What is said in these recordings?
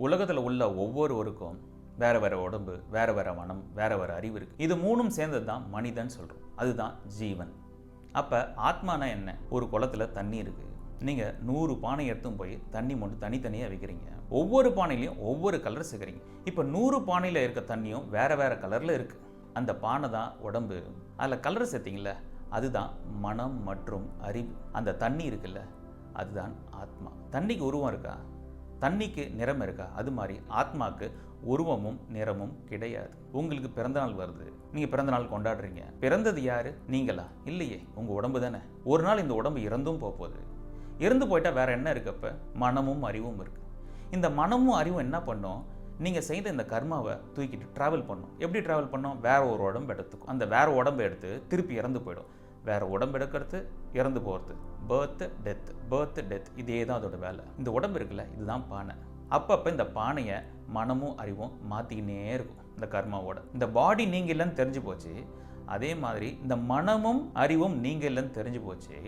உலகத்தில் உள்ள ஒவ்வொருவருக்கும் வேற வேற உடம்பு, வேற வேற மனம், வேற வேற அறிவு இருக்குது. இது மூணும் சேர்ந்தது தான் மனிதன் சொல்கிறோம். அதுதான் ஜீவன். அப்போ ஆத்மானா என்ன? ஒரு குளத்தில் தண்ணி இருக்குது. நீங்கள் 100 பானை எடுத்தும் போய் தண்ணி மட்டும் தனித்தனியாக வைக்கிறீங்க. ஒவ்வொரு பானையிலையும் ஒவ்வொரு கலர் சேர்க்குறீங்க. இப்போ 100 பானையில் இருக்க தண்ணியும் வேற வேற கலரில் இருக்குது. அந்த பானை தான் உடம்பு. அதில் கலர் சேர்த்திங்கள, அதுதான் மனம் மற்றும் அறிவு. அந்த தண்ணி இருக்குல்ல, அதுதான் ஆத்மா. தண்ணிக்கு உருவம் இருக்கா? தண்ணிக்கு நிறம் இருக்கா? அது மாதிரி ஆத்மாவுக்கு உருவமும் நிறமும் கிடையாது. உங்களுக்கு பிறந்தநாள் வருது, நீங்கள் பிறந்தநாள் கொண்டாடுறீங்க. பிறந்தது யாரு? நீங்களா? இல்லையே, உங்கள் உடம்பு தானே. ஒரு நாள் இந்த உடம்பு இறந்தும் போகுது. இறந்து போயிட்டால் வேற என்ன இருக்கப்ப? மனமும் அறிவும் இருக்குது. இந்த மனமும் அறிவும் என்ன பண்ணும்? நீங்கள் செய்த இந்த கர்மாவை தூக்கிட்டு ட்ராவல் பண்ணும். எப்படி ட்ராவல் பண்ணோம்? வேற ஒரு உடம்பு எடுத்துக்கும். அந்த வேற உடம்பு எடுத்து திருப்பி இறந்து போயிடும். வேற உடம்பு எடுக்கிறது, இறந்து போகிறது. பர்த் டெத், பர்த் டெத், இதே தான் அதோட வேலை. இந்த உடம்பு இருக்குல்ல, இதுதான் பானை. அப்பப்போ இந்த பானையை மனமும் அறிவும் மாற்றிக்கினே இருக்கும். இந்த கர்மாவோட இந்த பாடி நீங்கள் இல்லைன்னு தெரிஞ்சு போச்சு. அதே மாதிரி இந்த மனமும் அறிவும் நீங்கள் இல்லைன்னு தெரிஞ்சு போச்சு.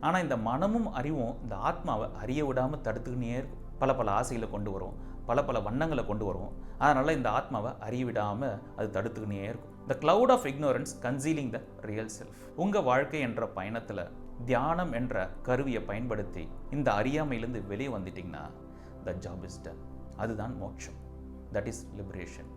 ஆனால் இந்த மனமும் அறிவும் இந்த ஆத்மாவை அறிய விடாமல் தடுத்துக்கினே இருக்கும். பல பல ஆசைகளை கொண்டு வரும், பல பல வண்ணங்களை கொண்டு வரும். அதனால் இந்த ஆத்மாவை அறிய விடாமல் அது தடுத்துக்கினே இருக்கும். The cloud of ignorance concealing the real self. உங்கள் வாழ்க்கை என்ற பயணத்தில் தியானம் என்ற கருவியை பயன்படுத்தி இந்த அறியாமையிலேருந்து வெளியே வந்துட்டிங்கன்னா த ஜாப் இஸ் டன். அதுதான் மோட்சம். That is liberation.